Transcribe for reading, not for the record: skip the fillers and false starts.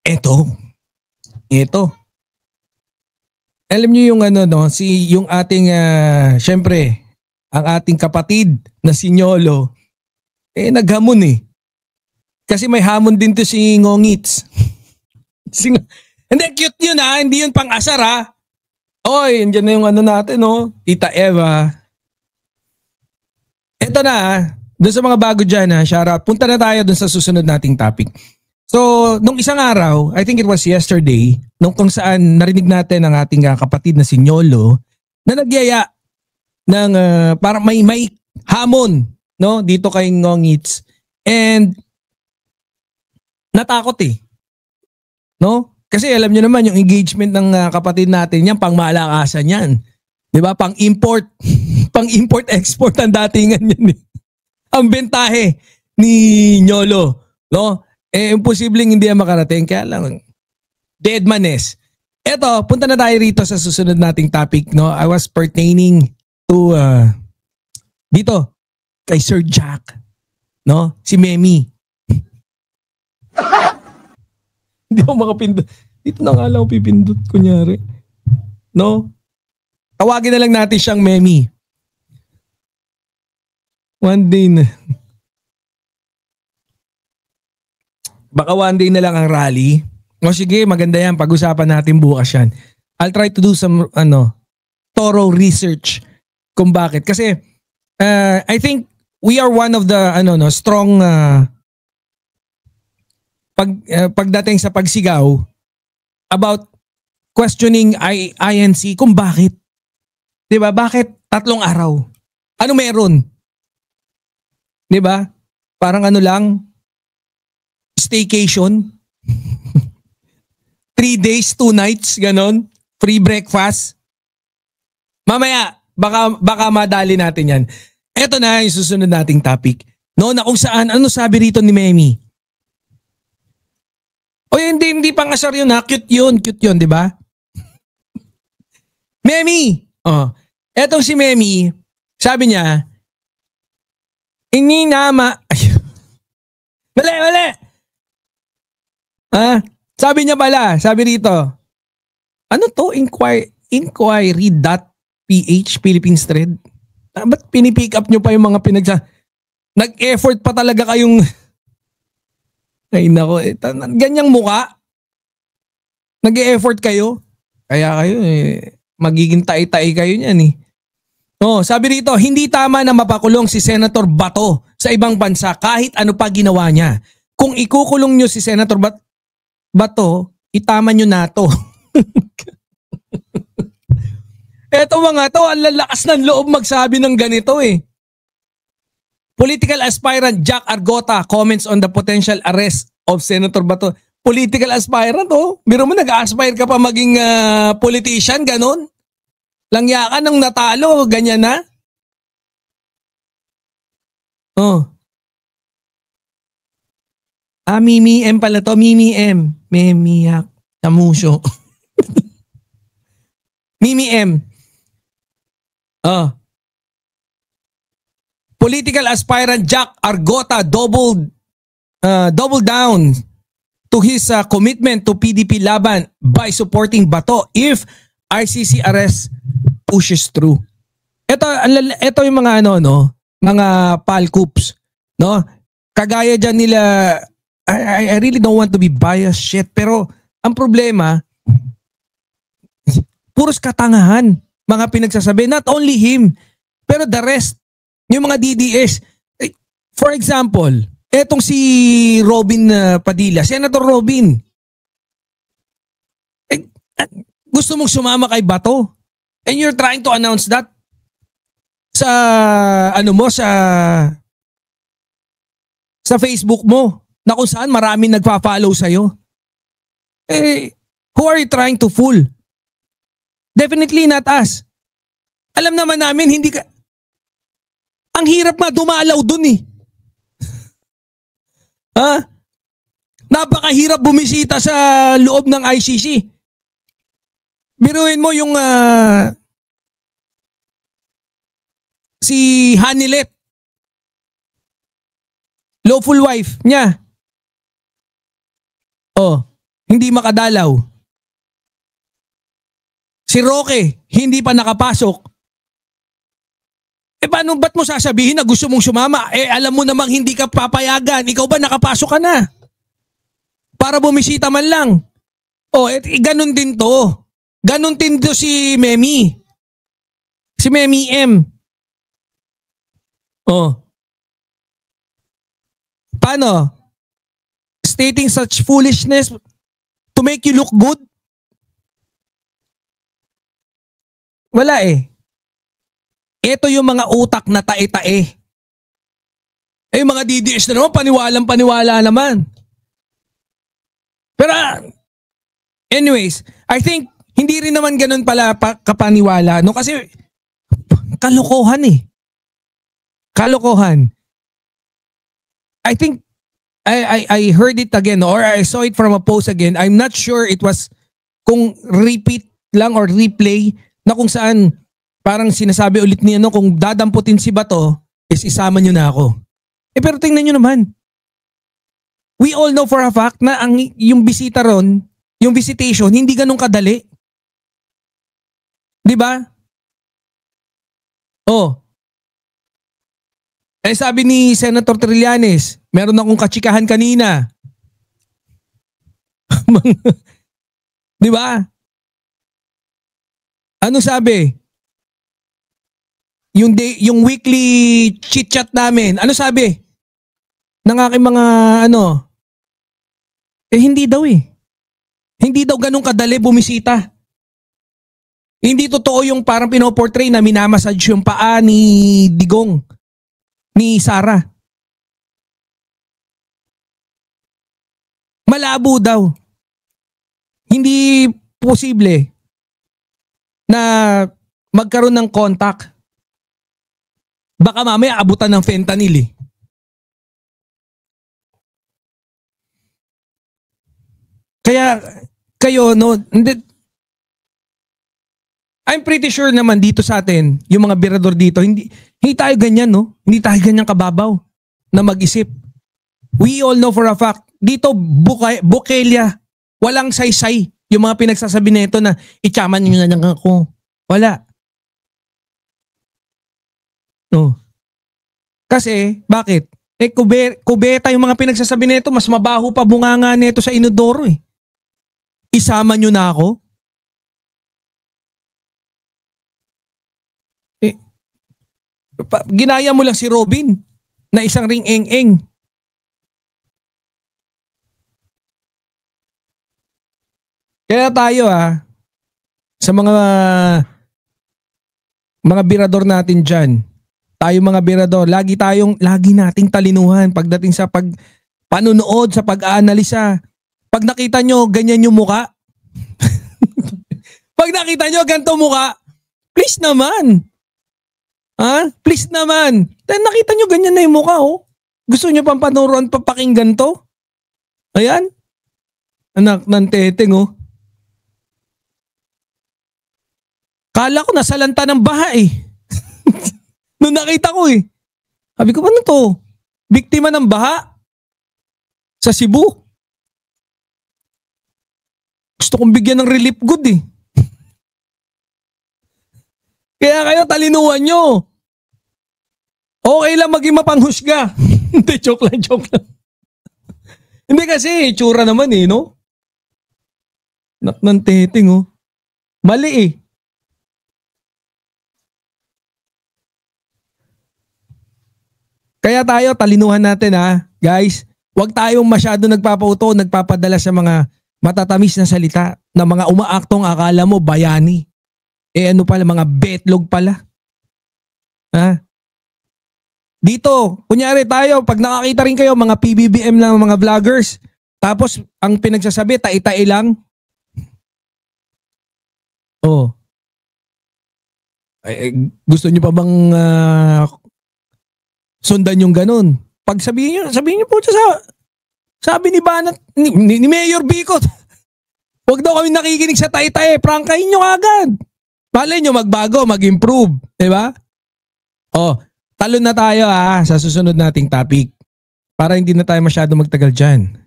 Eto. Alam niyo yung yung ating syempre, ang ating kapatid na si Nyolo, naghamon eh. Kasi may hamon din to si Ngongits. Hindi, cute yun hindi yun pang asar Oy, andyan na yung natin Tita Eva. Eto na doon sa mga bago dyan shoutout. Punta na tayo doon sa susunod nating topic. So, nung isang araw, I think it was yesterday, nung kung saan narinig natin ang ating kapatid na si Nyolo na nagyaya ng parang may hamon dito kay Ngongits. And natakot Kasi alam niyo naman yung engagement ng kapatid natin yan, pang malakasan yan. 'Di ba? Pang import, pang import-export ang datingan yan Ang bentahe ni Nyolo, imposibleng hindi yan makarating. Kaya lang, dead manes. Eto, punta na tayo rito sa susunod nating topic. I was pertaining to, dito, kay Sir Jack. Si Memi. Hindi ako makapindot. Dito na nga lang ako pipindot, kunyari. Tawagin na lang natin siyang Memi. One day na. Baka one day na lang ang rally. O sige, maganda yan. Pag-usapan natin bukas yan. I'll try to do some thorough research kung bakit. Kasi I think we are one of the strong pagdating sa pagsigaw about questioning INC kung bakit. 'Di ba? Bakit 3 araw? Ano meron? 'Di ba? Parang lang staycation. 3 days, 2 nights, ganon. Free breakfast. Mamaya, baka madali natin yan. Eto na yung susunod nating topic. Na kung saan, ano sabi rito ni Memi? O hindi pang asar yun Cute yun, di ba? Memi! Etong si Memi, sabi niya, Mali! Sabi niya pala, sabi rito, ano to? Inquiry.ph Philippines thread. Ba't pinipick up nyo pa yung mga nag-effort pa talaga kayong ay nako, ganyang muka. Nag-e-effort kayo. Kaya kayo magiging tai-tai kayo niyan sabi rito, hindi tama na mapakulong si Senator Bato sa ibang bansa kahit ano pa ginawa niya. Kung ikukulong nyo si Senator Bato, itama nyo na to. Eto mga to, ang lalakas ng loob magsabi ng ganito Political aspirant Jack Argota comments on the potential arrest of Senator Bato. Political aspirant biro mo nag-aspire ka pa maging politician, ganon? Langya ka nung natalo, ganyan na? Mimi M pala to, Mimi M. Memiyak, Tamusyo. Mimi M. Political aspirant Jack Argota double down to his commitment to PDP laban by supporting Bato if ICC arrest pushes through. Ito yung mga mga palcoops, Kagaya diyan nila, I really don't want to be biased pero ang problema, puros katangahan mga pinagsasabi, not only him, pero the rest, yung mga DDS. For example, etong si Robin Padilla, Senator Robin. Gusto mong sumama kay Bato? And you're trying to announce that sa sa Facebook mo na kung saan maraming nagpa-follow sa'yo. Who are you trying to fool? Definitely not us. Alam naman namin hindi ka... Ang hirap nga dumalaw dun Napakahirap bumisita sa loob ng ICC. Biruin mo yung si Hanilet, lawful wife niya. hindi makadalaw. Si Roque, hindi pa nakapasok. Paano ba't mo sasabihin na gusto mong sumama? Alam mo namang hindi ka papayagan. Ikaw ba nakapasok ka na? Para bumisita man lang. Ganun din to. Ganun din to si Memi. Si Memi M. Paano? Stating such foolishness to make you look good? Wala eh. Ito yung mga utak na tae-tae. Yung mga DDS na naman, paniwalang-paniwala naman. Pero anyways, I think hindi rin naman ganun pala kapaniwala. No? Kasi kalokohan eh. Kalokohan. I think I heard it again or I saw it from a post again. I'm not sure it was kung repeat lang or replay na kung saan parang sinasabi ulit niya kung dadamputin si Bato is isama nyo na ako. Pero tingnan nyo naman. We all know for a fact na yung bisita ron, yung visitation, hindi ganun kadali. Di ba? Sabi ni Senator Trillanes, meron akong katsikahan kanina. Di ba? Ano sabi? Yung weekly chit-chat namin, ano sabi? Ng aking mga hindi daw eh. Hindi daw ganun kadali bumisita. Hindi totoo yung parang pinoportray na minamassage yung paa ni Digong, ni Sara. Malabo daw. Hindi posible na magkaroon ng contact. Baka mamaya abutan ng fentanyl eh. Kaya kayo I'm pretty sure naman dito sa atin, yung mga birador dito, hindi tayo ganyan, no? Hindi tayo ganyan kababaw na mag-isip. We all know for a fact, dito bukelya, walang saysay yung mga pinagsasabi nito na itsaman nyo na lang ako. Wala. No. Kasi, bakit? Kubeta yung mga pinagsasabi nito, mas mabaho pa bunganga nito sa inodoro eh. Isama nyo na ako? Ginaya mo lang si Robin na isang ring eng-eng. Kaya tayo sa mga birador natin dyan, tayo mga birador, lagi nating talinuhan pagdating sa panunood, sa pag-aanalisa. Pag nakita nyo, ganyan yung muka. Pag nakita nyo, ganito muka, please naman. Please naman. Dahil nakita nyo ganyan na yung mukha Gusto nyo pang panuruan papakinggan to? Ayan. Anak ng teteng Kala ko nasalanta ng baha eh. Nung nakita ko eh. Sabi ko, ano to? Biktima ng baha? Sa Cebu? Gusto kong bigyan ng relief good eh. Kaya kayo talinuhan nyo. Okay lang maging mapanghusga. Hindi, joke lang. Hindi kasi, tsura naman eh, no? Nak ng teteng Mali eh. Kaya tayo, talinuhan natin guys. Huwag tayong masyado nagpapauto, nagpapadala sa mga matatamis na salita na mga umaaktong akala mo bayani. Ano pala, mga betlog pala. Dito, kunyari tayo, pag nakakita rin kayo, mga PBBM lang, mga vloggers, tapos ang pinagsasabi, tai-tai lang. Gusto nyo pa bang sundan yung ganun? Pag sabihin nyo po sabi ni Banat, ni Mayor Bicot, huwag daw kami nakikinig sa tai-tai, prangkahin nyo agad. Malay nyo magbago, mag-improve. Diba? Talon na tayo sa susunod nating topic. Para hindi na tayo masyado magtagal dyan.